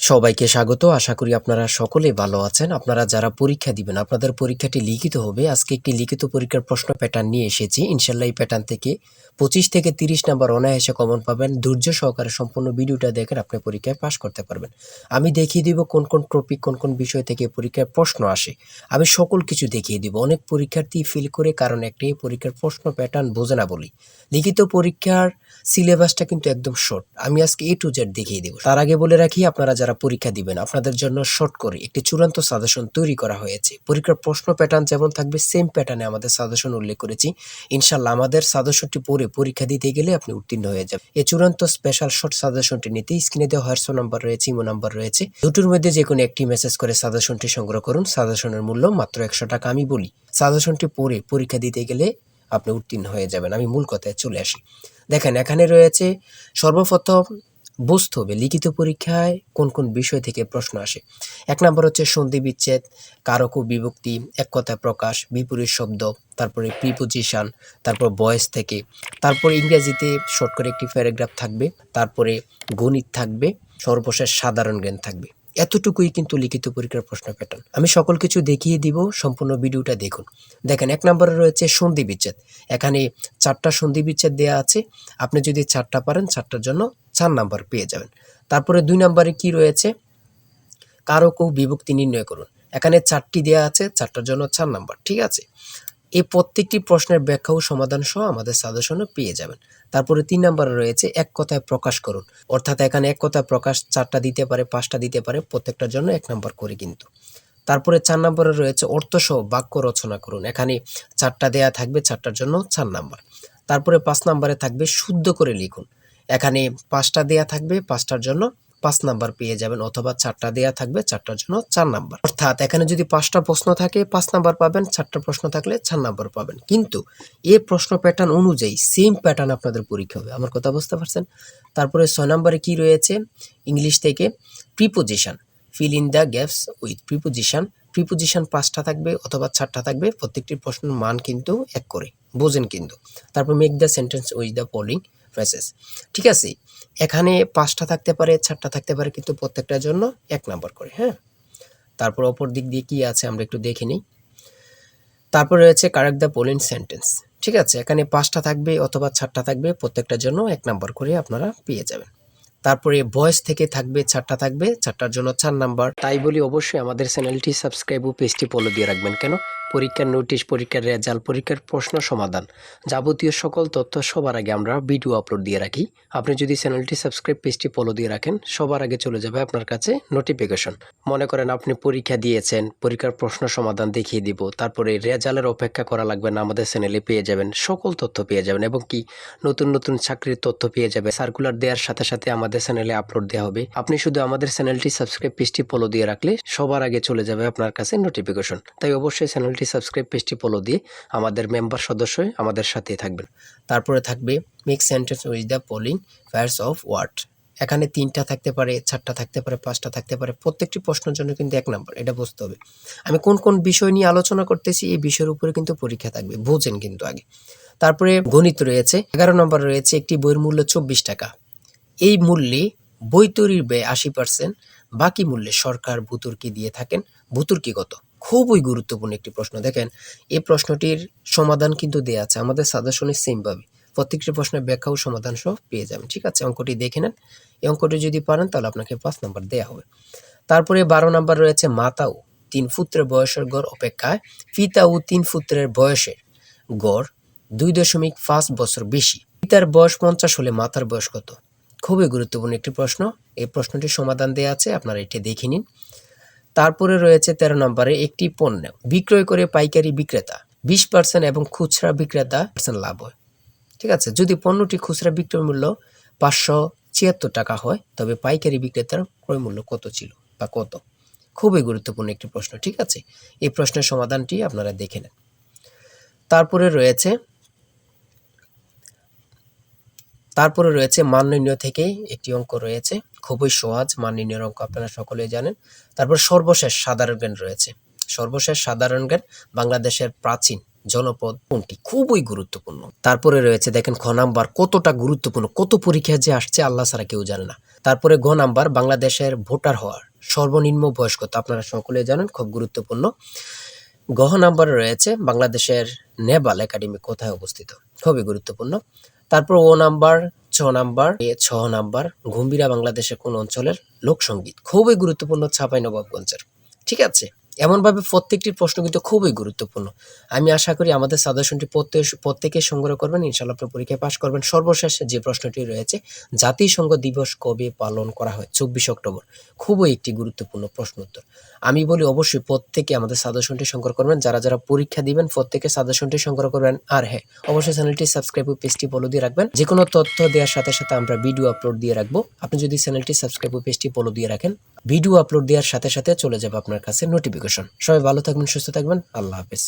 সবাইকে স্বাগত। আশা করি আপনারা সকলেই ভালো আছেন। আপনারা যারা পরীক্ষা দিবেন, আপনাদের পরীক্ষাটি লিখিত হবে। আজকে একটি লিখিত পরীক্ষার প্রশ্ন প্যাটার্ন নিয়ে এসেছি। ইনশাআল্লাহ এই প্যাটার্ন থেকে 25 থেকে 30 নাম্বার অনায়াসে কমন পাবেন। ধৈর্য সহকারে সম্পূর্ণ ভিডিওটা দেখেন, আপনি পরীক্ষায় পাস করতে পারবেন। আমি দেখিয়ে দিব কোন কোন টপিক, কোন কোন বিষয় থেকে পরীক্ষায় প্রশ্ন আসে। আমি সকল কিছু দেখিয়ে দিব। অনেক পরীক্ষার্থী ফেল করে কারণ একটাই, পরীক্ষার প্রশ্ন প্যাটার্ন বোঝে না বলি। লিখিত পরীক্ষার সিলেবাসটা কিন্তু একদম শর্ট। আমি আজকে A to Z দেখিয়ে দেব। তার আগে বলে রাখি, আপনারা যারা পরীক্ষা দিবেন, আপনাদের জন্য শর্ট করে একটি চূড়ান্ত সাজেশন তৈরি করা হয়েছে। পরীক্ষার প্রশ্ন প্যাটার্ন যেমন থাকবে সেম প্যাটার্নে আমাদের সাজেশন উল্লেখ করেছি। ইনশাআল্লাহ আমাদের সাজেশনটি পড়ে পরীক্ষা দিতে গেলে আপনি উত্তীর্ণ হয়ে যাবেন। এই চূড়ান্ত স্পেশাল শর্ট সাজেশনটি নিতে স্ক্রিনে দেওয়া হোয়াটসঅ্যাপ নাম্বার রয়েছে, ইমো নাম্বার রয়েছে। দুটোর মধ্যে যে কোনো একটি মেসেজ করে সাজেশনটি সংগ্রহ করুন। সাজেশনের মূল্য মাত্র 100 টাকা। আমি বলি, সাজেশনটি পড়ে পরীক্ষা দিতে গেলে আপনি উত্তীর্ণ হয়ে যাবেন। আমি মূল কথায় চলে আসি। দেখেন, এখানে রয়েছে সর্বপ্রথম বুঝতে হবে লিখিত পরীক্ষায় কোন কোন বিষয় থেকে প্রশ্ন আসে। 1 নম্বর হচ্ছে সন্ধি বিচ্ছেদ, কারক ও বিভক্তি, এক কথায় প্রকাশ, বিপরীত শব্দ, তারপরে প্রিপোজিশন, তারপর ভয়েস থেকে, তারপর ইংরেজিতে শর্ট করে একটি প্যারাগ্রাফ থাকবে, তারপরে গণিত থাকবে, সর্বশেষ সাধারণ জ্ঞান থাকবে। এতটুকুই কিন্তু লিখিত পরীক্ষার প্রশ্ন প্যাটার্ন। আমি সকল কিছু দেখিয়ে দিব, সম্পূর্ণ ভিডিওটা দেখুন। দেখেন, 1 নম্বরে রয়েছে সন্ধি বিচ্ছেদ। এখানে 4টা সন্ধি বিচ্ছেদ দেওয়া আছে। আপনি যদি 4টা পারেন, 4টার জন্য 4 নাম্বার পেয়ে যাবেন। তারপরে 2 নম্বরে কি রয়েছে, কারক ও বিভক্তি নির্ণয় করুন। এখানে 4টি দেওয়া আছে, 4টার জন্য 4 নাম্বার। ঠিক আছে, এই প্রত্যেকটি প্রশ্নের ব্যাখ্যা ও সমাধান সহ আমাদের সাজেশনে পেয়ে যাবেন। তারপরে 3 নম্বরে রয়েছে এক কথায় প্রকাশ করুন। অর্থাৎ এখানে এক কথায় প্রকাশ 4টা দিতে পারে, 5টা দিতে পারে, প্রত্যেকটার জন্য 1 নাম্বার করে কিন্তু। তারপরে 4 নম্বরে রয়েছে অর্থসহ বাক্য রচনা করুন। এখানে 4টা দেয়া থাকবে, 4টার জন্য 4 নাম্বার। তারপরে 5 নম্বরে থাকবে শুদ্ধ করে লিখুন। এখানে 5টা দেয়া থাকবে, 5টার জন্য 5 নাম্বার পেয়ে যাবেন, অথবা 4টা দেয়া থাকবে, 4টার জন্য 4 নাম্বার। অর্থাৎ এখানে যদি 5টা প্রশ্ন থাকে 5 নাম্বার পাবেন, 4টা প্রশ্ন থাকলে 4 নাম্বার পাবেন। কিন্তু এই প্রশ্ন প্যাটার্ন অনুযায়ী সেম প্যাটার্ন আপনাদের পরীক্ষা হবে। আমার কথা বুঝতে পারছেন? তারপরে 6 নম্বরে কি রয়েছে, ইংলিশ থেকে preposition, fill in the gaps with preposition. Preposition 5টা থাকবে অথবা 4টা থাকবে, প্রত্যেকটি প্রশ্নের মান কিন্তু 1 করে, বোঝেন কিন্তু। তারপর make the sentence with the following phrases. ঠিক আছে, এখানে 5টা থাকতে পারে, 4টা থাকতে পারে, কিন্তু প্রত্যেকটার জন্য 1 নাম্বার করে। হ্যাঁ, তারপর অপর দিক দিয়ে কি আছে আমরা একটু দেখে নিই। তারপর রয়েছে কারেক্ট দ্য ফলোইং সেন্টেন্স। ঠিক আছে, এখানে 5টা থাকবে অথবা 4টা থাকবে, প্রত্যেকটার জন্য 1 নাম্বার করে আপনারা পেয়ে যাবেন। তারপরে ভয়েস থেকে থাকবে 4টা থাকবে, 4টার জন্য 4 নাম্বার। তাই বলি অবশ্যই আমাদের চ্যানেলটি সাবস্ক্রাইব ও পেজটি ফলো দিয়ে রাখবেন। কেন? পরীক্ষার নোটিশ, পরীক্ষার রেজাল্ট, পরীক্ষার প্রশ্ন সমাধান, যাবতীয় সকল তথ্য সবার আগে আমরা ভিডিও আপলোড দিয়ে রাখি। আপনি যদি চ্যানেলটি সাবস্ক্রাইব, পেজটি ফলো দিয়ে রাখেন, সবার আগে চলে যাবে আপনার কাছে নোটিফিকেশন। মনে করেন আপনি পরীক্ষা দিয়েছেন, পরীক্ষার প্রশ্ন সমাধান দেখিয়ে দিব, তারপরে রেজাল্টের অপেক্ষা করা লাগবে না, আমাদের চ্যানেলে পেয়ে যাবেন, সকল তথ্য পেয়ে যাবেন, এবং কি নতুন নতুন চাকরির তথ্য পেয়ে যাবে। সার্কুলার দেওয়ার সাথে সাথে আমাদের চ্যানেলে আপলোড দেওয়া হবে। আপনি শুধু আমাদের চ্যানেলটি সাবস্ক্রাইব, পেজটি ফলো দিয়ে রাখলে সবার আগে চলে যাবে আপনার কাছে নোটিফিকেশন। তাই অবশ্যই চ্যানেলটি সাবস্ক্রাইব, পেজটি ফলো দিয়ে আমাদের মেম্বার সদস্য হয়ে আমাদের সাথেই থাকবেন। তারপরে থাকবে make sentence with the following pairs of word. এখানে 3টা থাকতে পারে, 4টা থাকতে পারে, 5টা থাকতে পারে, প্রত্যেকটি প্রশ্নের জন্য কিন্তু 1 নাম্বার। এটা বুঝতে হবে। আমি কোন কোন বিষয় নিয়ে আলোচনা করতেছি, এই বিষয়ের উপরে কিন্তু পরীক্ষা থাকবে, বোঝেন কিন্তু আগে। তারপরে গণিত রয়েছে, 11 নম্বর রয়েছে একটি বইয়ের মূল্য 24 টাকা। এই মূল্যে বই তৈরির ব্যয় 80%, বাকি মূল্যে সরকার ভর্তুকি দিয়ে থাকেন। ভর্তুকি কত? খুবই গুরুত্বপূর্ণ একটি প্রশ্ন। দেখেন, এই প্রশ্নটির সমাধান কিন্তু দেওয়া আছে আমাদের সাজেশনে সেম ভাবে। প্রত্যেকটি প্রশ্নের ব্যাখ্যা ও সমাধান সহ পেয়ে যাবেন। ঠিক আছে, অঙ্কটি দেখে নেন। এই অঙ্কটি যদি পারেন তাহলে আপনাকে 5 নাম্বার দেওয়া হবে। তারপরে 12 নাম্বার রয়েছে মাতা ও 3 পুত্রের বয়সের গড় অপেক্ষায় পিতা ও 3 পুত্রের বয়সের গড় 2.5 বছর বেশি। পিতার বয়স 50 হলে মাতার বয়স কত? খুবই গুরুত্বপূর্ণ একটি প্রশ্ন। এই প্রশ্নটির সমাধান দেওয়া আছে, আপনারা এটি দেখে নিন। তারপরে রয়েছে 13 নম্বরে একটি পণ্য বিক্রয় করে পাইকারি বিক্রেতা 20% এবং খুচরা বিক্রেতা লাভ হয়। ঠিক আছে, যদি পণ্যটি খুচরা বিক্রয় মূল্য 576 টাকা হয়, তবে পাইকারি বিক্রেতার ক্রয় মূল্য কত ছিল বা কত? খুবই গুরুত্বপূর্ণ একটি প্রশ্ন। ঠিক আছে, এই প্রশ্নের সমাধানটি আপনারা দেখে নেন। তারপরে রয়েছে মান নির্ণয় থেকে একটি অঙ্ক রয়েছে, খুবই সহজ মান নির্ণয়ের অঙ্ক, আপনারা সকলেই জানেন। তারপর সর্বশেষ সাধারণ জ্ঞান রয়েছে। সর্বশেষ সাধারণ জ্ঞান বাংলাদেশের প্রাচীন জনপদ কোনটি? খুবই গুরুত্বপূর্ণ। তারপরে রয়েছে দেখেন খ নাম্বার, কতটা গুরুত্বপূর্ণ, কত পরীক্ষায় যে আসছে আল্লাহ ছাড়া কেউ জানে না। তারপরে গ নাম্বার, বাংলাদেশের ভোটার হওয়ার সর্বনিম্ন বয়স কত? আপনারা সকলে জানেন, খুব গুরুত্বপূর্ণ। গ নাম্বারে রয়েছে বাংলাদেশের নেভাল একাডেমি কোথায় অবস্থিত? খুবই গুরুত্বপূর্ণ। তারপর ও নাম্বার, ছ নাম্বার, গম্ভীরা বাংলাদেশের কোন অঞ্চলের লোকসঙ্গীত? খুবই গুরুত্বপূর্ণ, চাঁপাইনবাবগঞ্জের। ঠিক আছে, এমনভাবে প্রত্যেকটি প্রশ্ন কিন্তু খুবই গুরুত্বপূর্ণ। আমি আশা করি আমাদের সাজেশনটি প্রত্যেকে সংগ্রহ করবেন, ইনশাআল্লাহ আপনি পরীক্ষায় পাশ করবেন। সর্বশেষ যে প্রশ্নটি রয়েছে, জাতিসংঘ দিবস কবে পালন করা হয়? 24 অক্টোবর। খুবই একটি গুরুত্বপূর্ণ প্রশ্ন উত্তর। আমি বলি অবশ্যই প্রত্যেকে আমাদের সাজেশনটি সংগ্রহ করবেন। যারা পরীক্ষা দিবেন প্রত্যেকে সাজেশনটি সংগ্রহ করবেন। আর হ্যাঁ, অবশ্যই চ্যানেলটি সাবস্ক্রাইব ও পেজটি ফলো দিয়ে রাখবেন। যে কোনো তথ্য দেওয়ার সাথে সাথে আমরা ভিডিও আপলোড দিয়ে রাখবো। আপনি যদি চ্যানেলটি সাবস্ক্রাইব ও পেজটি ফলো দিয়ে রাখেন, ভিডিও আপলোড দেওয়ার সাথে সাথে চলে যাবে আপনার কাছে নোটিফিকেশন। সবাই ভালো থাকবেন, সুস্থ থাকবেন। আল্লাহ হাফেজ।